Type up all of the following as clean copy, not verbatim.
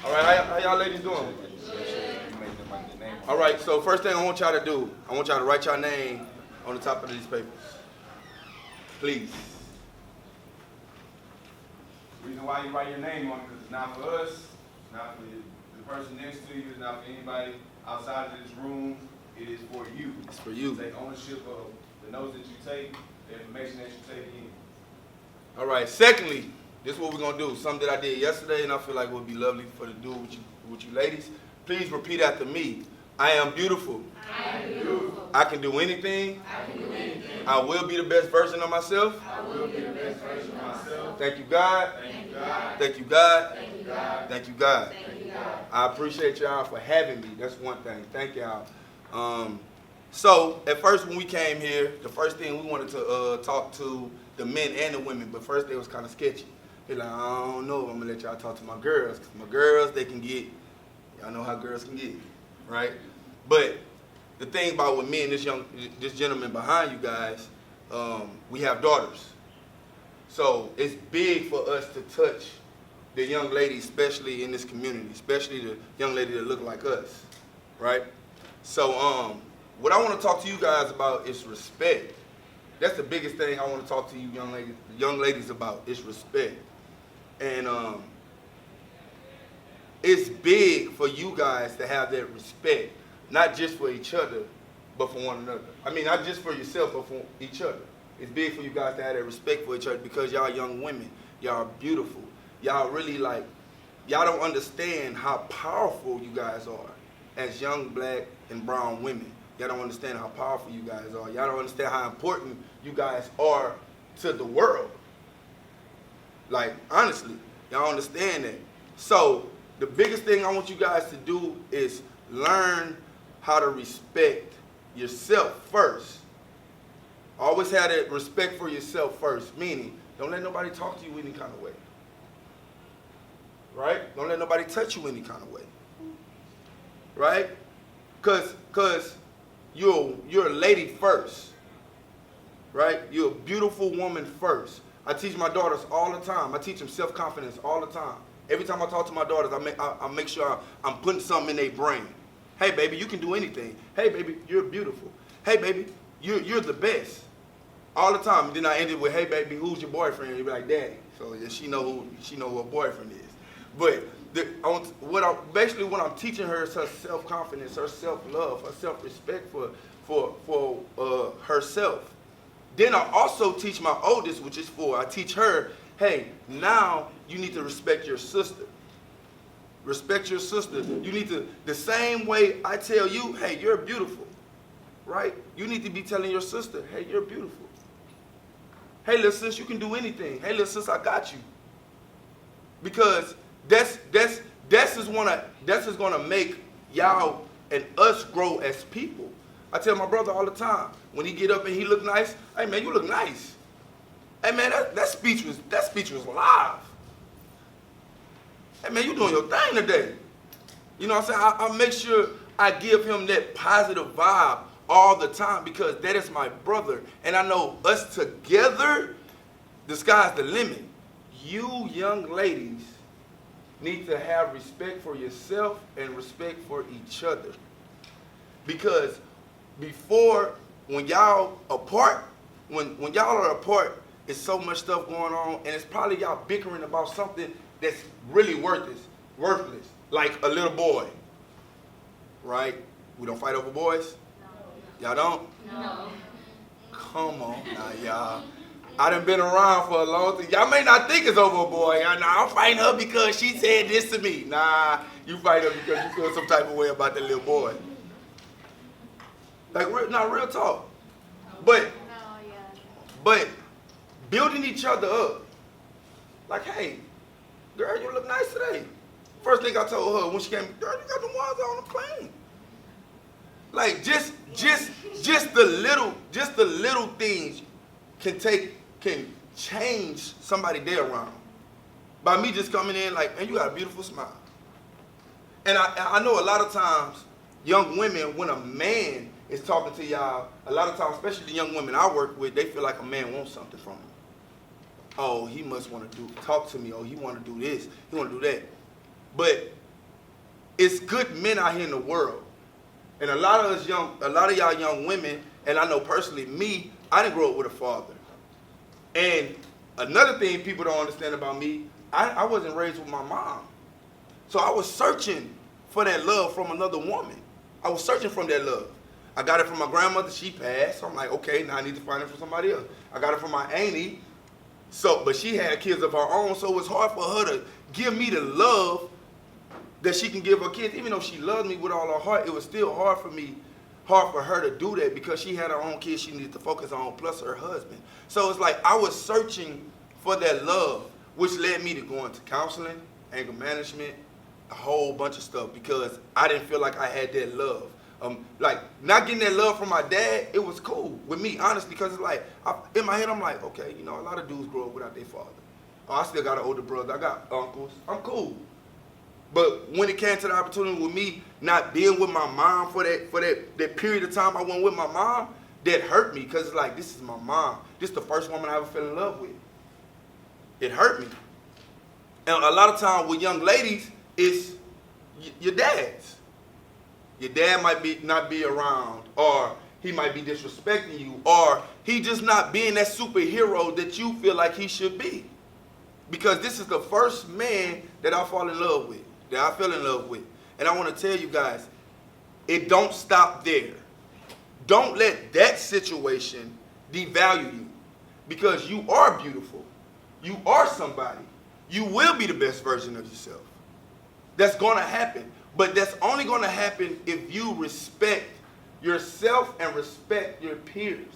All right, how y'all ladies doing? All right, so first thing I want y'all to do, I want y'all to write your name on the top of these papers. Please. The reason why you write your name on it is it's not for us, it's not for the person next to you, it's not for anybody outside of this room. It is for you. It's for you. Take ownership of the notes that you take, the information that you take in. All right, secondly, this is what we're going to do. Something that I did yesterday, and I feel like it would be lovely for to do with you ladies. Please repeat after me. I am beautiful. I am beautiful. I can do anything. I can do anything. I will be the best version of myself. I will be the best version of myself. Thank you, God. Thank you, God. Thank you, God. Thank you, God. Thank you, God. Thank you, God. I appreciate y'all for having me. That's one thing. Thank y'all. So at first when we came here, the first thing we wanted to talk to the men and the women, but first they was kind of sketchy. They're like, I don't know if I'm gonna let y'all talk to my girls, because my girls, they can get, y'all know how girls can get, right? But the thing about with me and this gentleman behind you guys, we have daughters. So it's big for us to touch the young ladies, especially in this community, especially the young lady that look like us, right? So what I want to talk to you guys about is respect. That's the biggest thing I want to talk to you young ladies about, is respect. And it's big for you guys to have that respect, not just for each other, but for one another. I mean, not just for yourself, but for each other. It's big for you guys to have that respect for each other, because y'all young women, y'all are beautiful. Y'all really y'all don't understand how powerful you guys are as young black and brown women. Y'all don't understand how powerful you guys are. Y'all don't understand how important you guys are to the world. Like, honestly, y'all understand that. So the biggest thing I want you guys to do is learn how to respect yourself first. Always have that respect for yourself first, meaning don't let nobody talk to you any kind of way. Right? Don't let nobody touch you any kind of way. Right? Cause you're a lady first. Right? You're a beautiful woman first. I teach my daughters all the time. I teach them self-confidence all the time. Every time I talk to my daughters, I make sure I'm putting something in their brain. Hey, baby, you can do anything. Hey, baby, you're beautiful. Hey, baby, you're the best. All the time. And then I end it with, hey, baby, who's your boyfriend? You'll be like, Daddy. So yeah, she know who her boyfriend is. But basically what I'm teaching her is her self-confidence, her self-love, her self-respect for herself. Then I also teach my oldest, which is 4, I teach her, hey, now you need to respect your sister. Respect your sister. You need to, the same way I tell you, hey, you're beautiful, right? You need to be telling your sister, hey, you're beautiful. Hey, little sis, you can do anything. Hey, little sis, I got you. Because that's gonna make y'all and us grow as people. I tell my brother all the time, when he get up and he look nice, hey man, you look nice. Hey man, that speech was live. Hey man, you doing your thing today. You know what I'm saying? I make sure I give him that positive vibe all the time, because that is my brother. And I know us together, the sky's the limit. You young ladies need to have respect for yourself and respect for each other. Because before, when y'all apart, when y'all are apart, it's so much stuff going on, and it's probably y'all bickering about something that's really worthless, like a little boy, right? We don't fight over boys? No. Y'all don't? No. Come on now, y'all. I done been around for a long time. Y'all may not think it's over a boy. Nah, I'm fighting her because she said this to me. Nah, you fight her because you feel some type of way about that little boy. Like, real talk. But building each other up. Like, hey, girl, you look nice today. First thing I told her when she came, girl, you got the ones on the plane. Like, just the little things can change somebody day around. By me just coming in like, man, you got a beautiful smile. And I know a lot of times, young women, when a man is talking to y'all, a lot of times, especially the young women I work with, they feel like a man wants something from them. Oh, he must want to talk to me. Oh, he want to do this. He want to do that. But it's good men out here in the world. And a lot of y'all young women, and I know personally me, I didn't grow up with a father. And another thing people don't understand about me, I wasn't raised with my mom. So I was searching for that love from another woman. I was searching from that love. I got it from my grandmother, she passed. So I'm like, okay, now I need to find it from somebody else. I got it from my auntie, but she had kids of her own, so it was hard for her to give me the love that she can give her kids. Even though she loved me with all her heart, it was still hard for her to do that because she had her own kids she needed to focus on, plus her husband. So it's like I was searching for that love, which led me to go into counseling, anger management, a whole bunch of stuff because I didn't feel like I had that love. Like not getting that love from my dad, it was cool with me, honestly, because it's like, in my head I'm like, okay, you know, a lot of dudes grow up without their father. Oh, I still got an older brother, I got uncles, I'm cool. But when it came to the opportunity with me not being with my mom for that period of time I went with my mom, that hurt me because it's like, this is my mom. This is the first woman I ever fell in love with. It hurt me. And a lot of times with young ladies, it's your dads. Your dad might not be around, or he might be disrespecting you, or he just not being that superhero that you feel like he should be. Because this is the first man that I fall in love with, that I fell in love with. And I want to tell you guys, it don't stop there. Don't let that situation devalue you, because you are beautiful. You are somebody. You will be the best version of yourself. That's going to happen. But that's only going to happen if you respect yourself and respect your peers.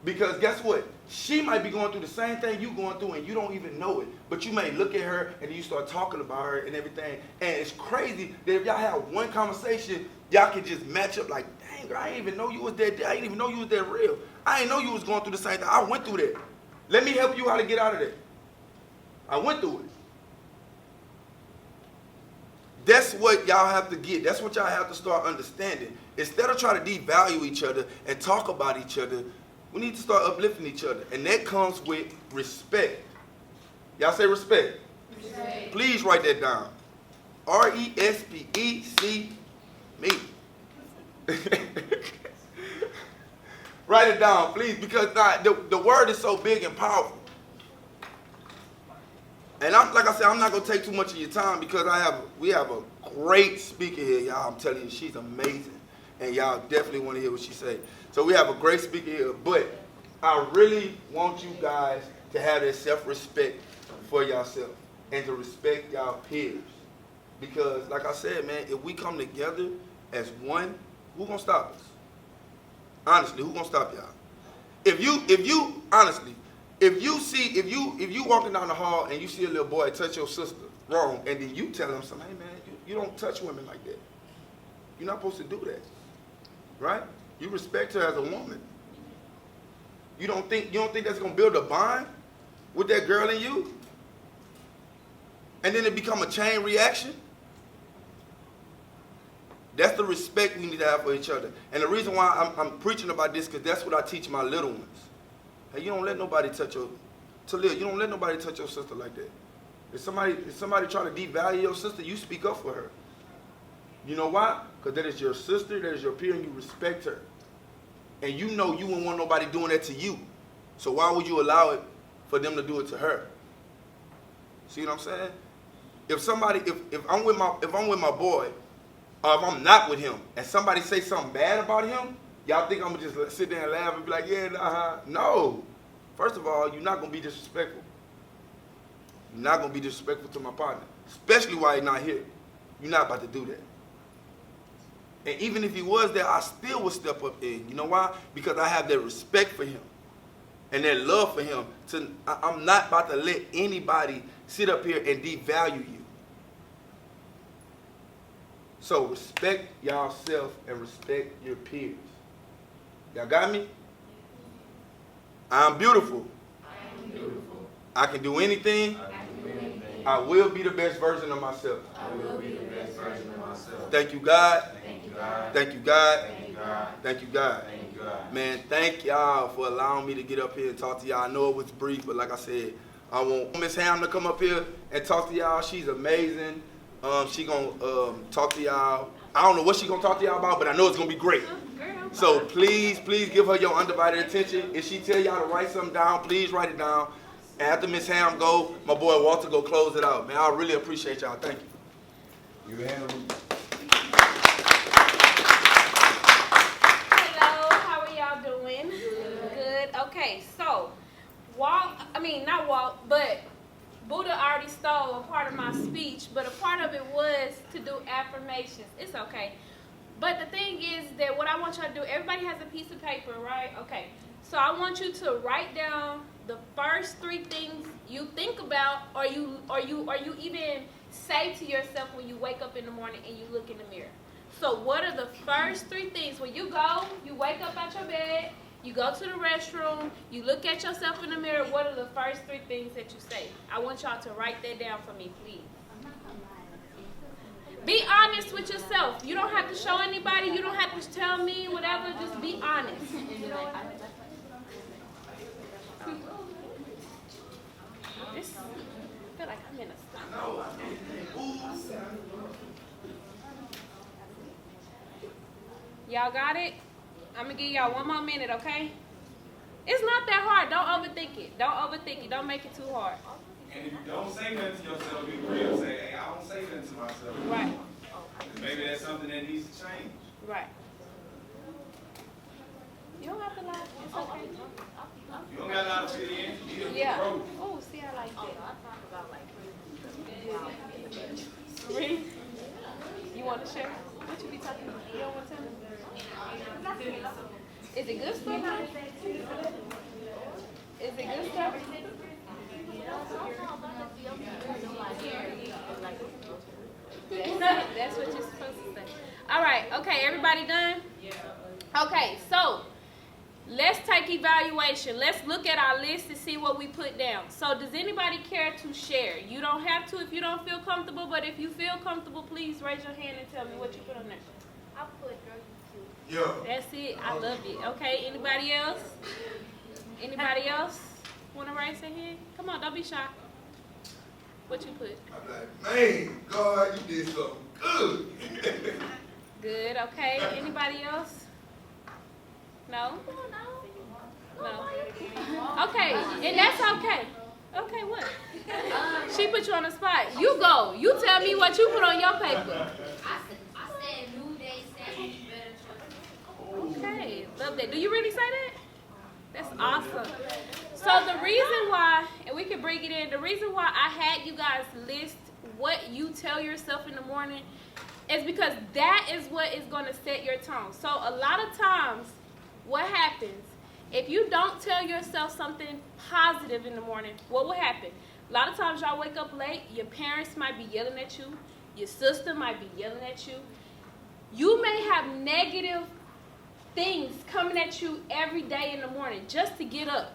Because guess what? She might be going through the same thing you're going through and you don't even know it. But you may look at her and you start talking about her and everything. And it's crazy that if y'all have one conversation, y'all can just match up like, dang, girl, I didn't even know you was that. I didn't even know you was that real. I didn't know you was going through the same thing. I went through that. Let me help you how to get out of that. I went through it. That's what y'all have to get. That's what y'all have to start understanding. Instead of trying to devalue each other and talk about each other, we need to start uplifting each other. And that comes with respect. Y'all say respect. Respect. Please write that down. R-E-S-P-E-C, me. Write it down, please, because the word is so big and powerful. And like I said, I'm not gonna take too much of your time because we have a great speaker here, y'all. I'm telling you, she's amazing, and y'all definitely want to hear what she say. So we have a great speaker here, but I really want you guys to have that self-respect for yourself and to respect y'all peers, because like I said, man, if we come together as one, who gonna stop us? Honestly, who gonna stop y'all? If you honestly. If you walking down the hall and you see a little boy touch your sister wrong, and then you tell him something, hey man, you don't touch women like that. You're not supposed to do that, right? You respect her as a woman. You don't think that's gonna build a bond with that girl and you, and then it become a chain reaction? That's the respect we need to have for each other. And the reason why I'm preaching about this, because that's what I teach my little ones. Hey, you don't let nobody touch you don't let nobody touch your sister like that. If somebody try to devalue your sister, you speak up for her. You know why? Because that is your sister, that is your peer, and you respect her. And you know you wouldn't want nobody doing that to you. So why would you allow it for them to do it to her? See what I'm saying? If I'm with my boy, or if I'm not with him, and somebody say something bad about him, y'all think I'm going to just sit there and laugh and be like, yeah, nah. No. First of all, you're not going to be disrespectful. You're not going to be disrespectful to my partner, especially while he's not here. You're not about to do that. And even if he was there, I still would step up in. You know why? Because I have that respect for him and that love for him. I'm not about to let anybody sit up here and devalue you. So respect yourself and respect your peers. Y'all got me? I'm beautiful. I am beautiful. I can do anything. I will be the best version of myself. I will be the best version of myself. Thank you, God. Thank you, God. Thank you, God. Thank you, God. Thank you, God. Thank you, God. Man, thank y'all for allowing me to get up here and talk to y'all. I know it was brief, but like I said, I want Miss Ham to come up here and talk to y'all. She's amazing. She gonna talk to y'all. I don't know what she gonna talk to y'all about, but I know it's gonna be great. So please give her your undivided attention. If she tell y'all to write something down, please write it down. And after Miss Ham go, my boy Walter go close it out. Man, I really appreciate y'all. Thank you. You handle it. Hello, how are y'all doing? Good. Okay, so not Walt, but Buddha already stole a part of my speech, but a part of it was to do affirmations. It's okay. But the thing is that what I want y'all to do, everybody has a piece of paper, right? Okay. So I want you to write down the first 3 things you think about or you even say to yourself when you wake up in the morning and you look in the mirror. So what are the first 3 things? When you wake up out your bed, you go to the restroom, you look at yourself in the mirror, what are the first 3 things that you say? I want y'all to write that down for me, please. Be honest with yourself. You don't have to show anybody. You don't have to tell me, whatever. Just be honest. I feel like I'm in a stop. Y'all got it? I'm going to give y'all 1 more minute, okay? It's not that hard. Don't overthink it. Don't overthink it. Don't make it too hard. And if you don't say nothing to yourself, be real. Say, hey, I don't say nothing to myself. Right. Maybe that's something that needs to change. Right. You don't have to lie. It's okay. You don't got a lot to fit in. Yeah. Oh, see, I like that. Really? You want to share? What you be talking about? You don't want to tell me? Is it good stuff? Is it good stuff? That's what you're supposed to say. All right. Okay. Everybody done? Okay. So let's take evaluation. Let's look at our list and see what we put down. So does anybody care to share? You don't have to if you don't feel comfortable, but if you feel comfortable, please raise your hand and tell me what you put on there. I put drug too. Yeah. That's it. I love it. Okay. Anybody else? Anybody else want to raise their hand? Come on. Don't be shy. What you put? I'm like, man, God, you did something good. Good. Okay. Anybody else? No? No. Okay. And that's okay. Okay, what? She put you on the spot. You go. You tell me what you put on your paper. I said New Day sandwich better choice. Okay. Love that. Do you really say that? That's awesome. So the reason why, and we can bring it in, the reason why I had you guys list what you tell yourself in the morning is because that is what is going to set your tone. So a lot of times, what happens, if you don't tell yourself something positive in the morning, what will happen? A lot of times y'all wake up late, your parents might be yelling at you, your sister might be yelling at you. You may have negative things coming at you every day in the morning just to get up.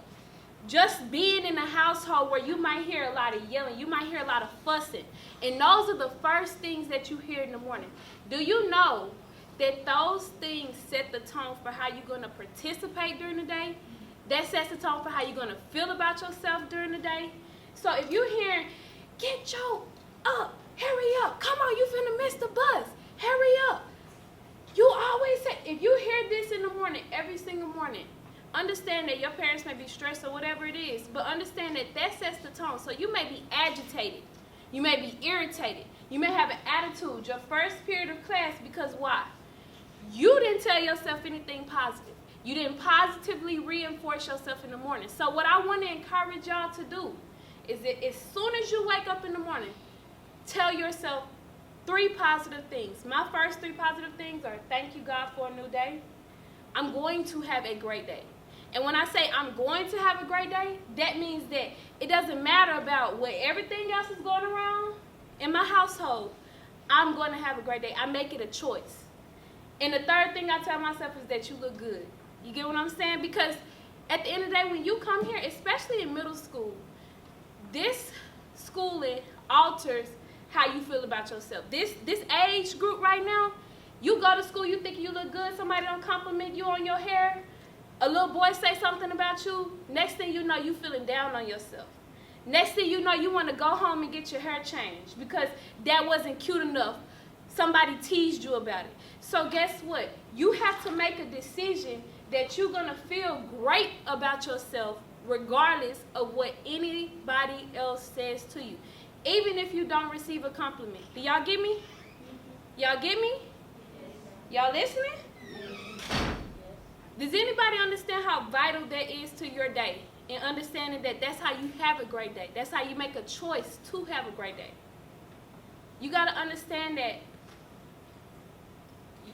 Just being in a household where you might hear a lot of yelling, you might hear a lot of fussing. And those are the first things that you hear in the morning. Do you know that those things set the tone for how you're going to participate during the day? That sets the tone for how you're going to feel about yourself during the day. So if you hear, get your up, hurry up, come on, you finna miss the bus, hurry up. You always say, if you hear this in the morning, every single morning, understand that your parents may be stressed or whatever it is, but understand that that sets the tone. So you may be agitated. You may be irritated. You may have an attitude your first period of class because why? You didn't tell yourself anything positive. You didn't positively reinforce yourself in the morning. So what I want to encourage y'all to do is that as soon as you wake up in the morning, tell yourself 3 positive things. My first 3 positive things are thank you, God, for a new day. I'm going to have a great day. And when I say I'm going to have a great day, that means that it doesn't matter about what everything else is going around in my household. I'm going to have a great day. I make it a choice. And the third thing I tell myself is that you look good. You get what I'm saying? Because at the end of the day, when you come here, especially in middle school, this schooling alters how you feel about yourself. This age group right now, you go to school, you think you look good, somebody don't compliment you on your hair, a little boy say something about you, next thing you know, you feeling down on yourself. Next thing you know, you want to go home and get your hair changed because that wasn't cute enough. Somebody teased you about it. So guess what? You have to make a decision that you're going to feel great about yourself regardless of what anybody else says to you. Even if you don't receive a compliment. Do y'all get me? Y'all get me? Y'all listening? Does anybody understand how vital that is to your day? And understanding that that's how you have a great day. That's how you make a choice to have a great day. You got to understand that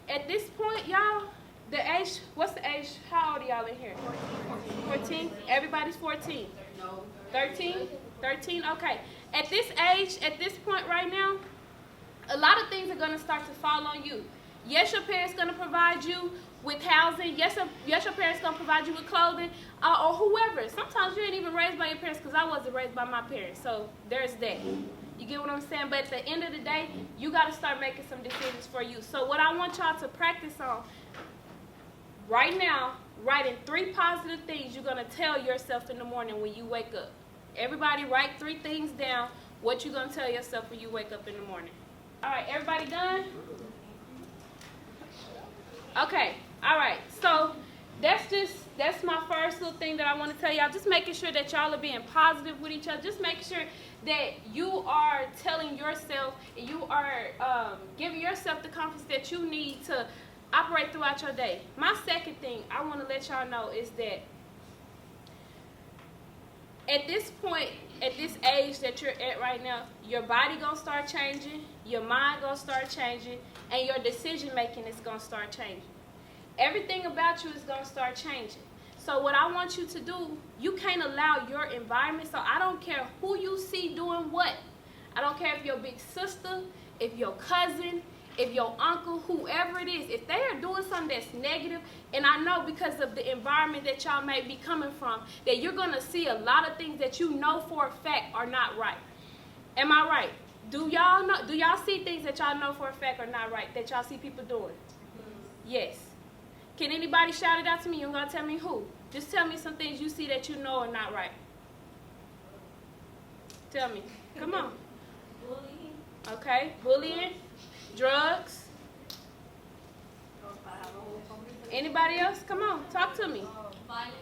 at this point, y'all, the age, what's the age? How old are y'all in here? 14? Everybody's 14? No. 13? 13? Okay. At this age, at this point right now, a lot of things are going to start to fall on you. Yes, your parents going to provide you with housing. Yes, your parents going to provide you with clothing or whoever. Sometimes you ain't even raised by your parents because I wasn't raised by my parents. So there's that. You get what I'm saying? But at the end of the day, you got to start making some decisions for you. So what I want y'all to practice on right now, writing 3 positive things you're going to tell yourself in the morning when you wake up. Everybody write 3 things down, what you're going to tell yourself when you wake up in the morning. All right, everybody done? Okay, all right. So that's my first little thing that I want to tell y'all. Just making sure that y'all are being positive with each other. Just making sure that you are telling yourself, you are giving yourself the confidence that you need to operate throughout your day. My second thing I want to let y'all know is that at this point, at this age that you're at right now, your body gonna start changing, your mind gonna start changing, and your decision making is gonna start changing. Everything about you is gonna start changing. So what I want you to do, you can't allow your environment, so I don't care who you see doing what. I don't care if your big sister, if your cousin, if your uncle, whoever it is, if they are doing something that's negative, and I know because of the environment that y'all may be coming from, that you're going to see a lot of things that you know for a fact are not right. Am I right? Do y'all know? Do y'all see things that y'all know for a fact are not right, that y'all see people doing? Yes. Can anybody shout it out to me? You're going to tell me who? Just tell me some things you see that you know are not right. Tell me. Come on. Bullying. Okay. Bullying. Drugs. Anybody else? Come on, talk to me. Violence.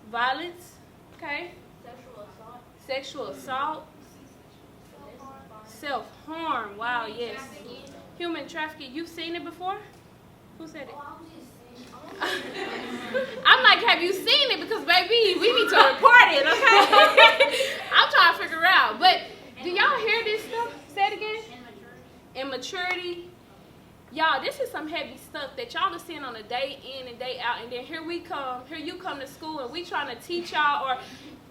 Violence. Okay. Sexual assault. Sexual assault. Self-harm. Wow, yes. Human trafficking. You've seen it before? Who said it? I'm like, have you seen it? Because, baby, we need to report it, okay? I'm trying to figure out. But do y'all hear this stuff? Say it again. Immaturity. Y'all, this is some heavy stuff that y'all are seeing on a day in and day out, and then here you come to school and we trying to teach y'all, or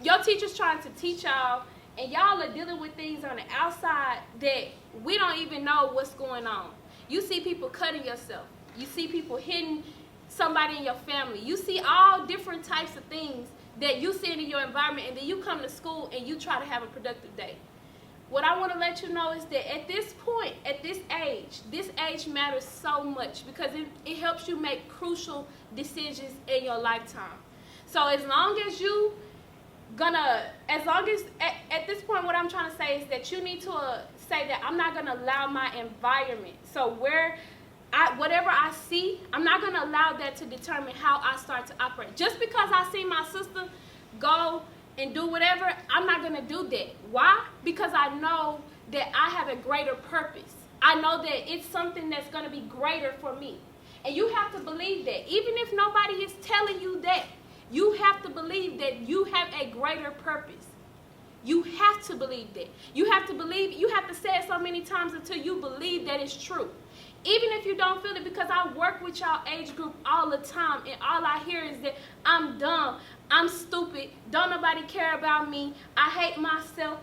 your teacher's trying to teach y'all, and y'all are dealing with things on the outside that we don't even know what's going on. You see people cutting yourself. You see people hitting somebody in your family. You see all different types of things that you see in your environment, and then you come to school and you try to have a productive day. What I want to let you know is that at this point, at this age matters so much because it helps you make crucial decisions in your lifetime. So as long as at this point, what I'm trying to say is that you need to say that I'm not going to allow my environment. So whatever I see, I'm not going to allow that to determine how I start to operate. Just because I see my sister go and do whatever, I'm not going to do that. Why? Because I know that I have a greater purpose. I know that it's something that's going to be greater for me. And you have to believe that. Even if nobody is telling you that, you have to believe that you have a greater purpose. You have to believe that. You have to say it so many times until you believe that it's true. Even if you don't feel it, because I work with y'all age group all the time, and all I hear is that I'm dumb, I'm stupid, don't nobody care about me, I hate myself.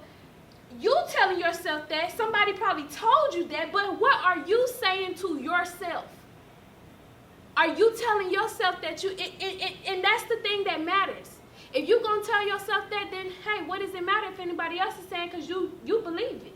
You telling yourself that, somebody probably told you that, but what are you saying to yourself? Are you telling yourself that and that's the thing that matters. If you're going to tell yourself that, then hey, what does it matter if anybody else is saying, because you believe it.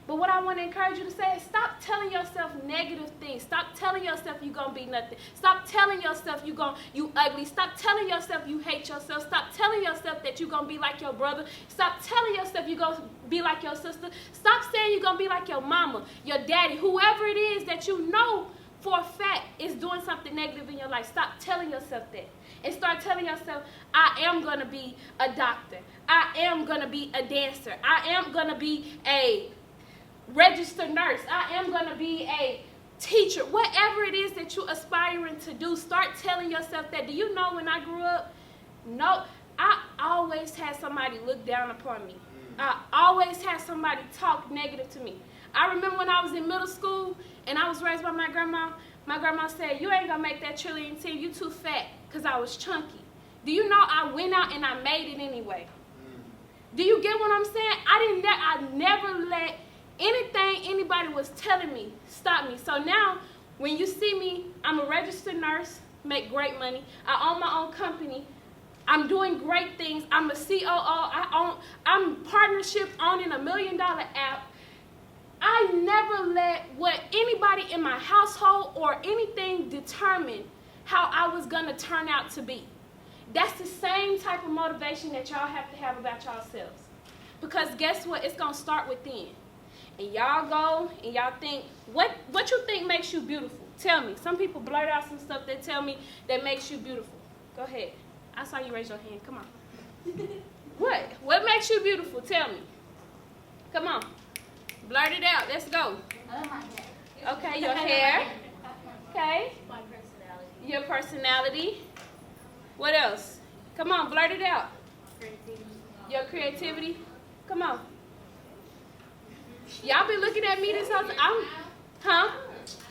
But what I want to encourage you to say is stop telling yourself negative things. Stop telling yourself you're going to be nothing. Stop telling yourself you ugly. Stop telling yourself you hate yourself. Stop telling yourself that you're going to be like your brother. Stop telling yourself you're going to be like your sister. Stop saying you're going to be like your mama, your daddy, whoever it is that you know for a fact is doing something negative in your life. Stop telling yourself that. And start telling yourself, I am going to be a doctor. I am going to be a dancer. I am going to be a registered nurse. I am going to be a teacher. Whatever it is that you're aspiring to do, start telling yourself that. Do you know when I grew up? No, I always had somebody look down upon me. I always had somebody talk negative to me. I remember when I was in middle school and I was raised by my grandma. My grandma said, you ain't going to make that trillion team. You too fat, because I was chunky. Do you know I went out and I made it anyway? Do you get what I'm saying? I never let anything anybody was telling me stop me. So now, when you see me, I'm a registered nurse, make great money. I own my own company. I'm doing great things. I'm a COO. I'm partnership owning $1 million app. I never let what anybody in my household or anything determine how I was going to turn out to be. That's the same type of motivation that y'all have to have about yourselves. Because guess what? It's going to start within. And y'all go and y'all think, what you think makes you beautiful? Tell me. Some people blurt out some stuff that tell me that makes you beautiful. Go ahead. I saw you raise your hand. Come on. What? What makes you beautiful? Tell me. Come on. Blurt it out. Let's go. Okay, your hair. Okay. My personality. Your personality. What else? Come on, blurt it out. Creativity. Your creativity. Come on. Y'all be looking at me this whole time.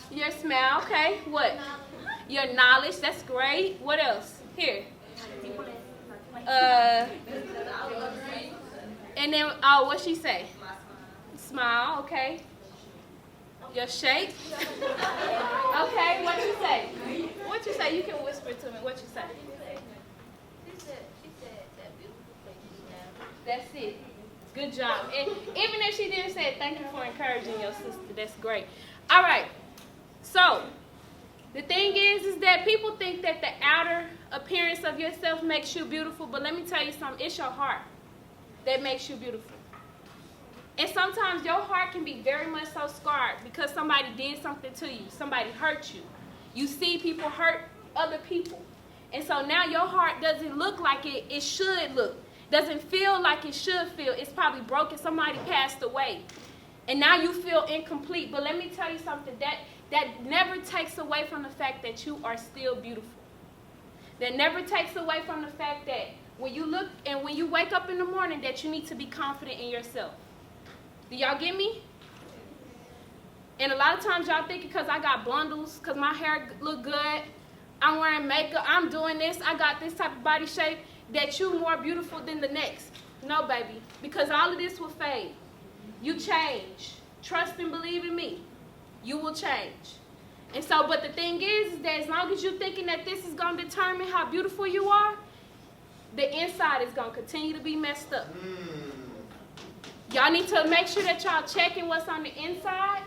Your smile. Okay. What? Your knowledge. That's great. What else? Here. And then, what she say? Smile. Okay. Your shape. Okay. What you say? What you say? You can whisper to me. What you say? She said that beautiful place you have. That's it. Good job. And even if she didn't say it, thank you for encouraging your sister. That's great. All right. So, the thing is that people think that the outer appearance of yourself makes you beautiful, but let me tell you something. It's your heart that makes you beautiful. And sometimes your heart can be very much so scarred because somebody did something to you. Somebody hurt you. You see people hurt other people. And so now your heart doesn't look like it should look. Doesn't feel like it should feel. It's probably broken. Somebody passed away. And now you feel incomplete. But let me tell you something. That never takes away from the fact that you are still beautiful. That never takes away from the fact that when you look and when you wake up in the morning that you need to be confident in yourself. Do y'all get me? And a lot of times y'all think because I got bundles, because my hair look good, I'm wearing makeup, I'm doing this, I got this type of body shape, that you more beautiful than the next. No, baby. Because all of this will fade. You change. Trust and believe in me. You will change. And so, but the thing is that as long as you're thinking that this is going to determine how beautiful you are, the inside is going to continue to be messed up. Y'all need to make sure that y'all checking what's on the inside,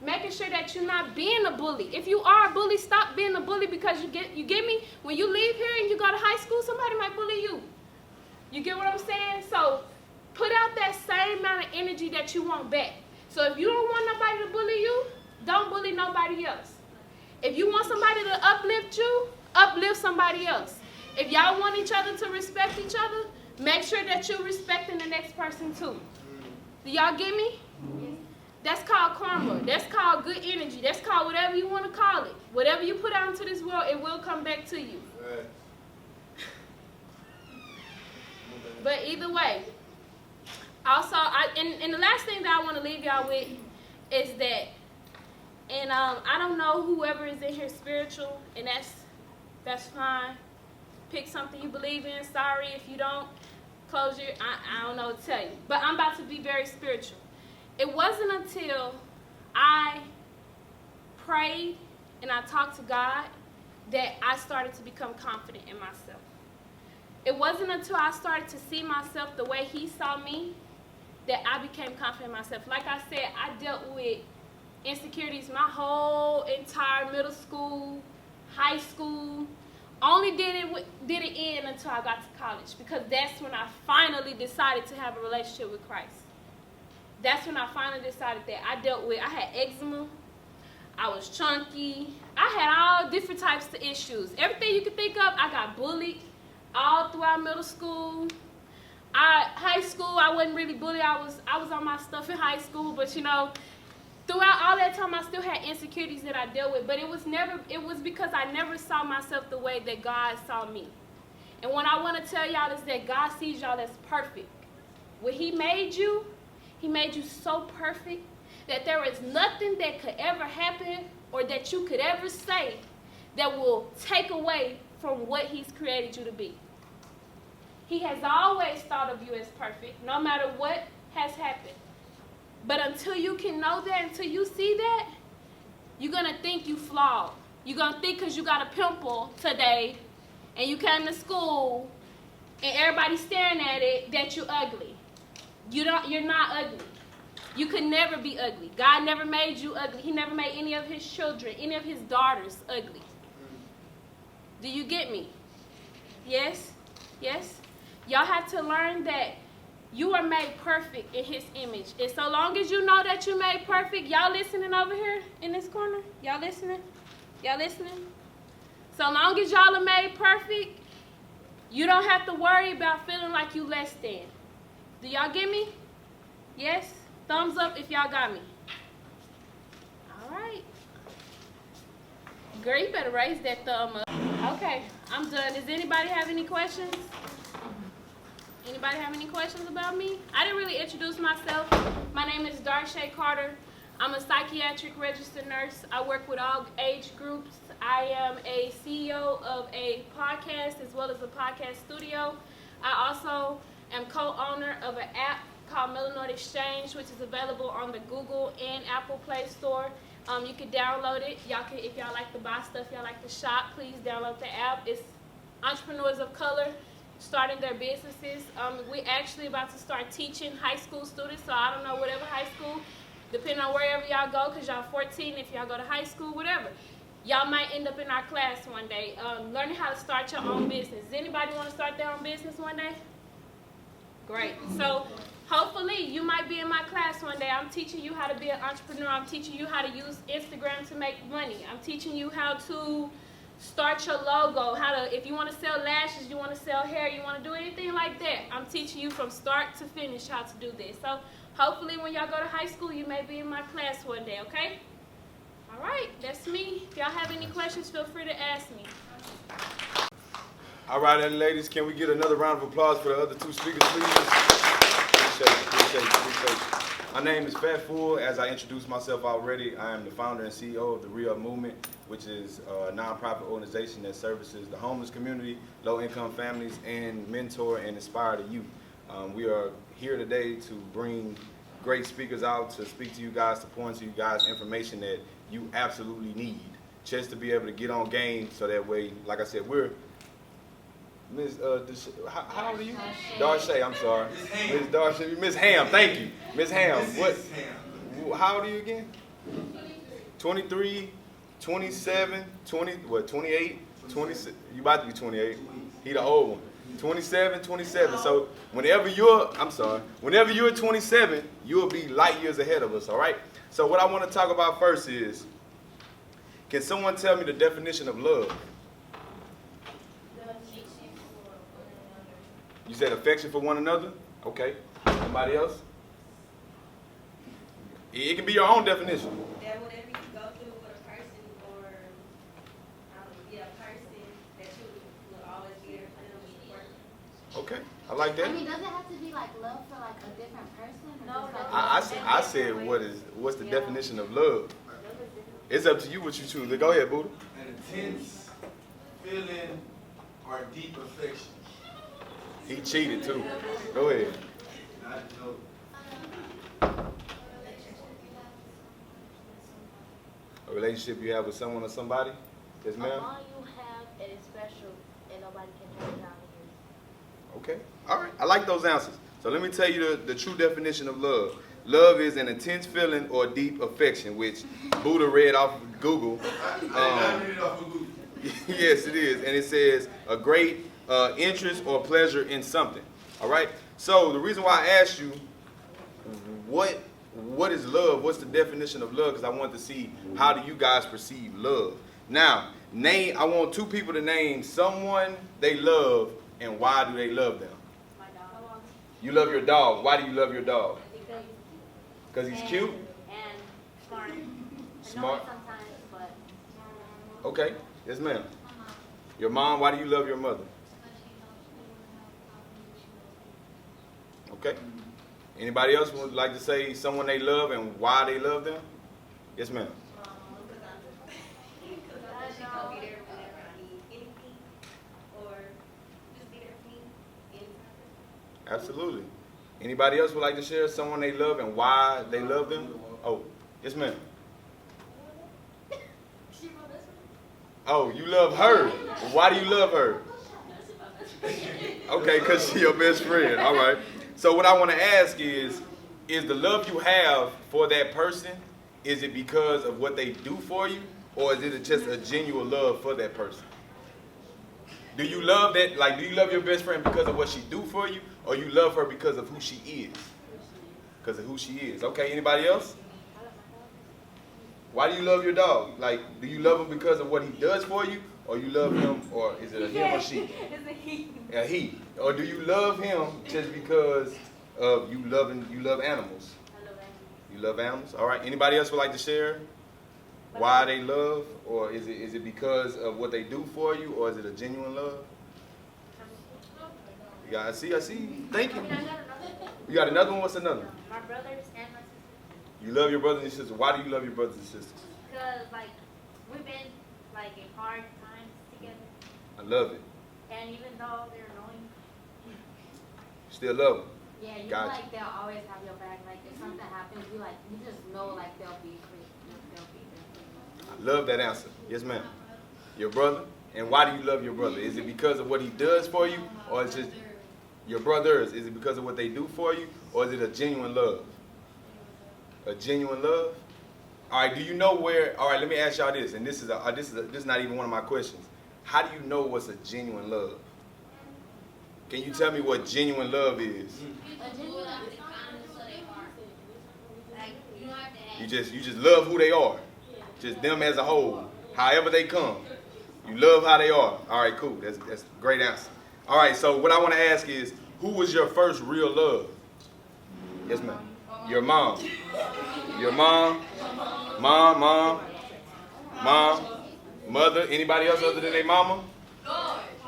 making sure that you're not being a bully. If you are a bully, stop being a bully because you get me? When you leave here and you go to high school, somebody might bully you. You get what I'm saying? So put out that same amount of energy that you want back. So if you don't want nobody to bully you, don't bully nobody else. If you want somebody to uplift you, uplift somebody else. If y'all want each other to respect each other, make sure that you're respecting the next person too. Do y'all get me? That's called karma. That's called good energy. That's called whatever you want to call it. Whatever you put out into this world, it will come back to you. Right. But either way, also, and the last thing that I want to leave y'all with is that, and I don't know whoever is in here spiritual, and that's fine. Pick something you believe in. Sorry if you don't. Close your, I don't know what to tell you. But I'm about to be very spiritual. It wasn't until I prayed and I talked to God that I started to become confident in myself. It wasn't until I started to see myself the way He saw me that I became confident in myself. Like I said, I dealt with insecurities my whole entire middle school, high school. Only did it end until I got to college, because that's when I finally decided to have a relationship with Christ. That's when I finally decided that I had eczema, I was chunky, I had all different types of issues. Everything you could think of, I got bullied all throughout middle school. High school, I wasn't really bullied. I was on my stuff in high school, but throughout all that time, I still had insecurities that I dealt with. But it was because I never saw myself the way that God saw me. And what I want to tell y'all is that God sees y'all as perfect. When He made you so perfect that there is nothing that could ever happen or that you could ever say that will take away from what He's created you to be. He has always thought of you as perfect, no matter what has happened. But until you can know that, until you see that, you're going to think you flawed. You're going to think because you got a pimple today and you came to school and everybody's staring at it that you're ugly. You're not ugly. You could never be ugly. God never made you ugly. He never made any of His children, any of His daughters ugly. Do you get me? Yes? Yes? Y'all have to learn that you are made perfect in His image. And so long as you know that you're made perfect, y'all listening over here in this corner? Y'all listening? Y'all listening? So long as y'all are made perfect, you don't have to worry about feeling like you less than. Do y'all get me? Yes? Thumbs up if y'all got me. All right. Girl, you better raise that thumb up. Okay, I'm done. Does anybody have any questions? Anybody have any questions about me? I didn't really introduce myself. My name is Darshay Carter. I'm a psychiatric registered nurse. I work with all age groups. I am a CEO of a podcast as well as a podcast studio. I also am co-owner of an app called Melanoid Exchange, which is available on the Google and Apple Play Store. You can download it. If y'all like to buy stuff, y'all like to shop, please download the app. It's entrepreneurs of color starting their businesses. We're actually about to start teaching high school students, so I don't know, whatever high school, depending on wherever y'all go, because y'all 14, if y'all go to high school, whatever. Y'all might end up in our class one day, learning how to start your own business. Does anybody want to start their own business one day? Great. So hopefully you might be in my class one day. I'm teaching you how to be an entrepreneur. I'm teaching you how to use Instagram to make money. I'm teaching you how to start your logo, if you want to sell lashes, you want to sell hair, you want to do anything like that. I'm teaching you from start to finish how to do this. So hopefully when y'all go to high school, you may be in my class one day, okay? All right, that's me. If y'all have any questions, feel free to ask me. All right, and ladies, can we get another round of applause for the other two speakers, please? Appreciate it. My name is Fat Fool. As I introduced myself already, I am the founder and CEO of the ReUp movement, which is a nonprofit organization that services the homeless community, low-income families, and mentor and inspire the youth. We are here today to bring great speakers out to speak to you guys, to point to you guys information that you absolutely need, just to be able to get on game, so that way, like I said, we're Miss, how old are you? Darshay, I'm sorry. Miss Darshay, Miss Ham, thank you. Miss Ham, how old are you again? 23, 27, 28, 26, you about to be 28. He the old one. 27. So whenever you're 27, you'll be light years ahead of us, all right? So what I want to talk about first is, can someone tell me the definition of love? You said affection for one another? Okay. Somebody else? It can be your own definition. That whatever you go through with a person, or a person that you will always be there for them. Okay, I like that. I mean, does it have to be like love for like a different person? No, no. I said what's the definition of love? It's up to you what you choose. Go ahead, Buddha. An intense feeling or deep affection. He cheated too. Go ahead. Not no. A relationship you have with someone or somebody? Yes, ma'am? A bond you have and it's special and nobody can turn it down here. Okay. All right. I like those answers. So let me tell you the true definition of love. Love is an intense feeling or deep affection, which Buddha read off of Google. Yes, it is. And it says a great interest or pleasure in something. All right? So the reason why I asked you, what is love? What's the definition of love? Because I want to see how do you guys perceive love. Now, I want two people to name someone they love and why do they love them. My dog. You love your dog. Why do you love your dog? Because Because he's cute? And smart. Smart. Annoying sometimes, but Okay. Yes, ma'am. Your mom, why do you love your mother? Okay. Anybody else would like to say someone they love and why they love them? Yes, ma'am. Because she gonna be there whenever I need anything, or just be there for me anytime. Absolutely. Anybody else would like to share someone they love and why they love them? Oh, yes, ma'am. Oh, you love her. Why do you love her? Okay, because she's your best friend. All right. So what I want to ask is the love you have for that person, is it because of what they do for you, or is it just a genuine love for that person? Do you love that? Like, do you love your best friend because of what she do for you, or you love her because of who she is? Because of who she is. Okay, anybody else? Why do you love your dog? Like, do you love him because of what he does for you, or you love him, or is it a him or she? It's a he. A he. Or do you love him just because of you love animals? I love animals. You love animals? All right. Anybody else would like to share why they love, or is it because of what they do for you, or is it a genuine love? You got, I see. Thinking. You got another one? What's another one? My brothers and my sisters. You love your brothers and sisters. Why do you love your brothers and sisters? Because, like, we've been, like, in hard times together. I love it. And even though they're annoying, You still love them. yeah, you Gotcha. like, they'll always have your back. Like, if something happens, you just know, like, they'll be there. I love that answer. Yes, ma'am. Your brother? And why do you love your brother? Is it because of what he does for you, or is it your brothers? Is it because of what they do for you, or is it a genuine love? A genuine love? All right. Do you know where? All right. Let me ask y'all this, and this is not even one of my questions. How do you know what's a genuine love? Can you tell me what genuine love is? You just love who they are, just them as a whole, however they come. You love how they are. All right, cool. That's a great answer. All right, so what I want to ask is, who was your first real love? Yes, ma'am. Your mom. Your mom. Mom. Mother. Anybody else other than their mama?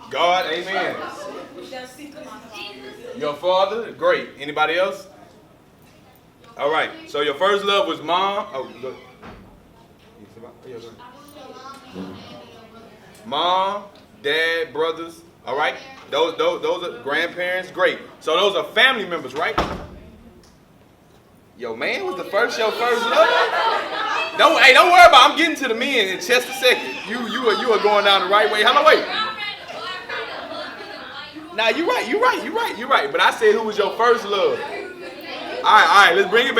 God. Amen. Your father. Great. Anybody else? All right. So your first love was mom. Oh, look. Mom, dad, brothers. All right. Those are grandparents. Great. So those are family members, right? Yo, man, was your first love? Don't worry about it. I'm getting to the men in just a second. You are going down the right way. Hello, wait. Now you're right. But I said, who was your first love? All right. Let's bring it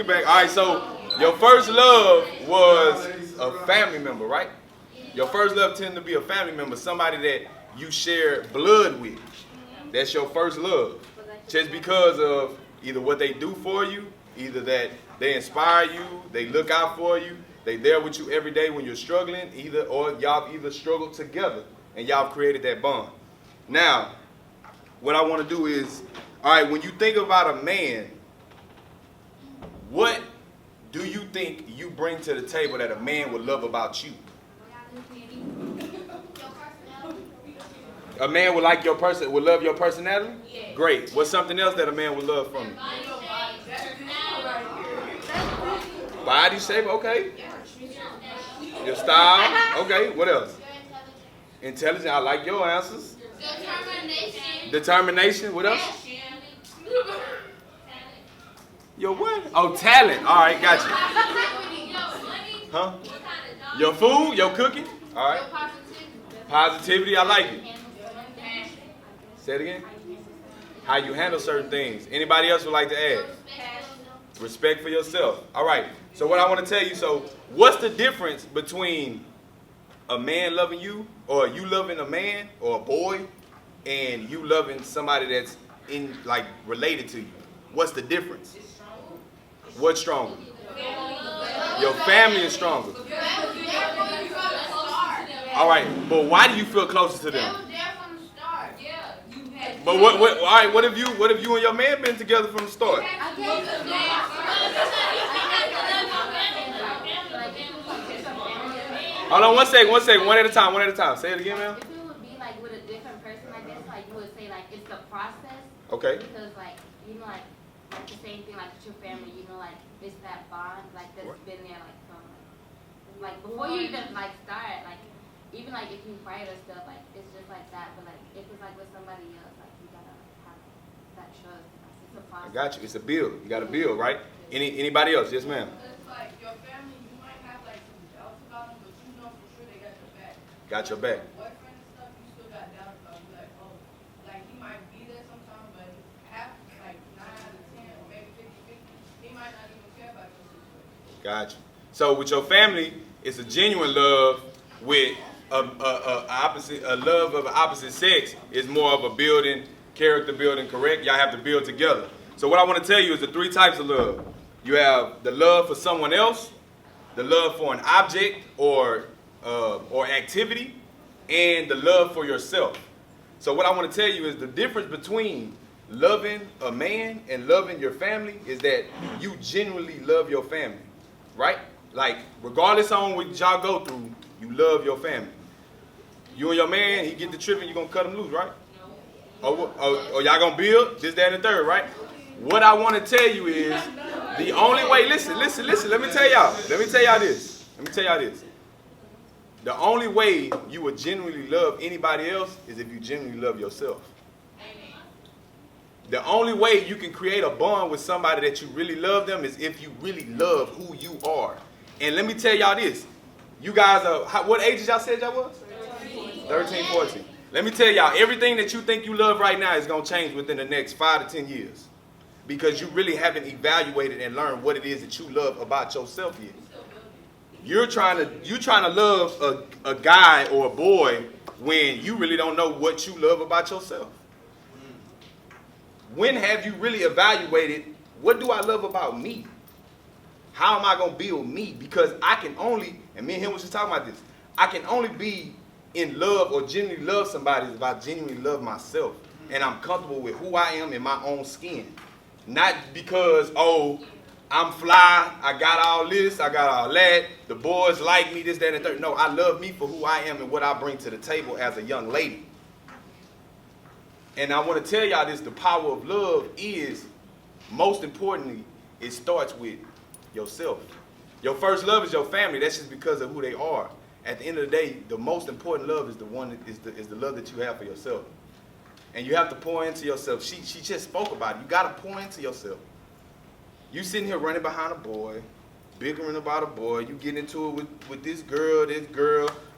back. All right. So your first love was a family member, right? Your first love tended to be a family member, somebody that you share blood with. That's your first love. Just because of either what they do for you, either that they inspire you, they look out for you, they there with you every day when you're struggling, or y'all either struggled together and y'all created that bond. Now, what I want to do is, all right, when you think about a man, what do you think you bring to the table that a man would love about you? A man would love your personality? Yeah. Great. What's something else that a man would love from you? Body shape, okay. Your style, okay. What else? Intelligent, I like your answers. Determination, what else? Your what? Oh, talent. All right, got you. Huh? Your food, your cooking. All right. Positivity, I like it. Say it again. how you handle certain things. Anybody else would like to add? Respect for yourself. All right. So what I want to tell you, so what's the difference between a man loving you, or you loving a man or a boy, and you loving somebody that's in like related to you? What's the difference? What's stronger? Your family is stronger. All right, but why do you feel closer to them? But what all right, what have you and your man been together from the start? Hold on, one second, one at a time. Say it again, ma'am. If it would be like with a different person, I guess like you would say like it's the process. Okay. Because like you know like the same thing like with your family, you know like it's that bond like that's been there like from like before you even like start like even like if you fight or stuff like it's just like that. But like if it's like with somebody else like you gotta have that trust. It's a process. I got you. It's a build. You got to build, right? Anybody else? Yes, ma'am. It's like your family, you might have like some doubts about them, but you know for sure they got your back. Got your back. Boyfriend and stuff, you still got doubts about. You like, oh, like he might be there sometime, but half, like 9 out of 10, or maybe 50-50, he might not even care about your situation. Got you. So with your family, it's a genuine love. With a love of the opposite sex is more of a building, character building, correct? Y'all have to build together. So what I want to tell you is the 3 types of love. You have the love for someone else, the love for an object or activity, and the love for yourself. So what I want to tell you is the difference between loving a man and loving your family is that you genuinely love your family, right? Like, regardless on what y'all go through, you love your family. You and your man, he get the trip and you gonna cut him loose, right? Or y'all gonna build this, that, and the third, right? What I want to tell you is the only way. Listen. Let me tell y'all this. The only way you would genuinely love anybody else is if you genuinely love yourself. The only way you can create a bond with somebody that you really love them is if you really love who you are. And let me tell y'all this. You guys are, what ages y'all said y'all was? 13, 14. Let me tell y'all, everything that you think you love right now is going to change within the next 5 to 10 years. Because you really haven't evaluated and learned what it is that you love about yourself yet. You're trying to love a guy or a boy when you really don't know what you love about yourself. When have you really evaluated, what do I love about me? How am I going to build me? Because I can only, and me and him was just talking about this, I can only be in love or genuinely love somebody if I genuinely love myself. And I'm comfortable with who I am in my own skin. Not because, oh, I'm fly, I got all this, I got all that, the boys like me, this, that, and the third. No, I love me for who I am and what I bring to the table as a young lady. And I want to tell y'all this, the power of love is, most importantly, it starts with yourself. Your first love is your family. That's just because of who they are. At the end of the day, the most important love is the one that is the love that you have for yourself. And you have to pour into yourself. She just spoke about it. You got to pour into yourself. You sitting here running behind a boy, bickering about a boy. You get into it with this girl,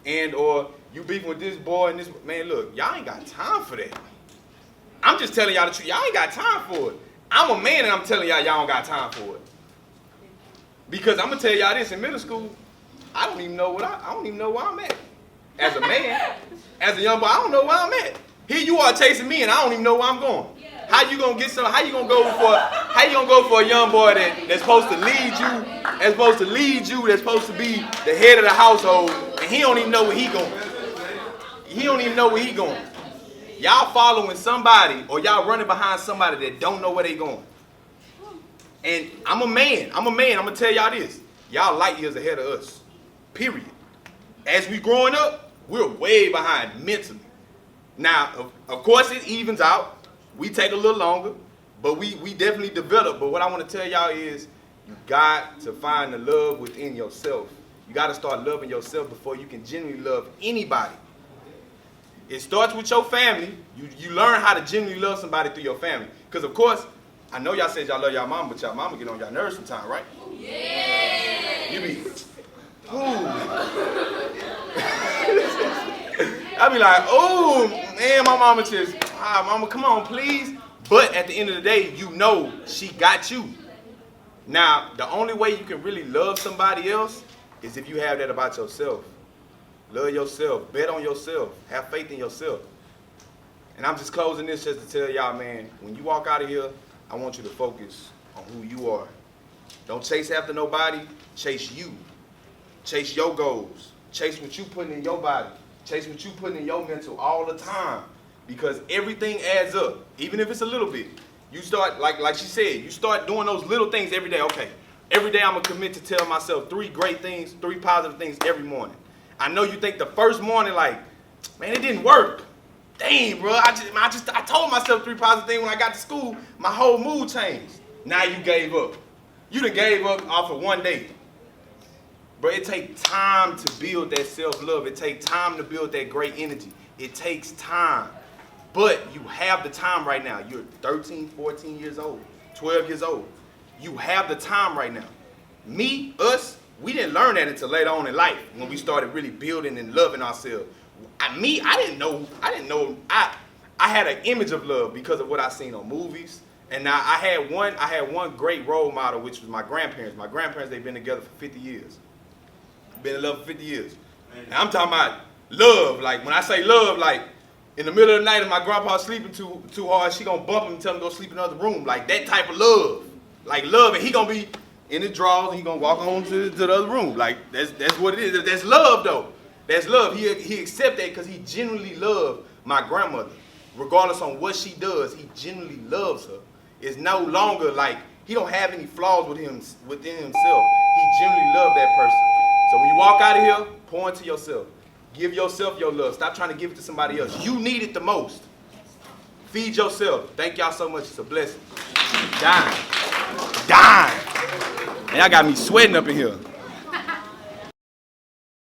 and or you beefing with this boy and this. Man, look, y'all ain't got time for that. I'm just telling y'all the truth. Y'all ain't got time for it. I'm a man and I'm telling y'all don't got time for it. Because I'm gonna tell y'all this, in middle school, I don't even know where I'm at. As a man, as a young boy, I don't know where I'm at. Here you are chasing me and I don't even know where I'm going. How you gonna go for a young boy that's supposed to lead you, that's supposed to be the head of the household, and he don't even know where he going. Y'all following somebody or y'all running behind somebody that don't know where they going. And I'm a man. I'm gonna tell y'all this. Y'all light years ahead of us. Period. As we growing up, we're way behind mentally. Now, of course, it evens out. We take a little longer, but we definitely develop. But what I want to tell y'all is you got to find the love within yourself. You got to start loving yourself before you can genuinely love anybody. It starts with your family. You learn how to genuinely love somebody through your family. Because, of course, I know y'all said y'all love y'all mama, but y'all mama get on y'all nerves sometimes, right? Yeah. You be, I be like, oh, man, my mama just, mama, come on, please. But at the end of the day, you know she got you. Now, the only way you can really love somebody else is if you have that about yourself. Love yourself. Bet on yourself. Have faith in yourself. And I'm just closing this just to tell y'all, man, when you walk out of here, I want you to focus on who you are. Don't chase after nobody. Chase you. Chase your goals. Chase what you putting in your body. Chase what you putting in your mental all the time. Because everything adds up, even if it's a little bit. You start, like she said, you start doing those little things every day. Okay, every day I'm going to commit to tell myself 3 great things, 3 positive things every morning. I know you think the first morning, like, man, it didn't work. Dang, bro, I told myself 3 positive things when I got to school. My whole mood changed. Now you gave up. You done gave up off of one day. Bro, it takes time to build that self-love. It takes time to build that great energy. It takes time. But you have the time right now. You're 13, 14 years old, 12 years old. You have the time right now. Me, us, we didn't learn that until later on in life when we started really building and loving ourselves. I didn't know. I had an image of love because of what I seen on movies. And now I had one great role model, which was my grandparents. My grandparents, they've been together for 50 years. Been in love for 50 years. And I'm talking about love. Like, when I say love, like, in the middle of the night, if my grandpa's sleeping too hard, she gonna bump him and tell him to go sleep in another room. Like, that type of love. Like, love, and he gonna be in his drawers, and he gonna walk on to the other room. Like, that's what it is. That's love, though. That's love. He accept that because he genuinely loved my grandmother. Regardless on what she does, he genuinely loves her. It's no longer like, he don't have any flaws within himself. He genuinely loved that person. So when you walk out of here, pour into yourself. Give yourself your love. Stop trying to give it to somebody else. You need it the most. Feed yourself. Thank y'all so much. It's a blessing. Dying. And y'all got me sweating up in here.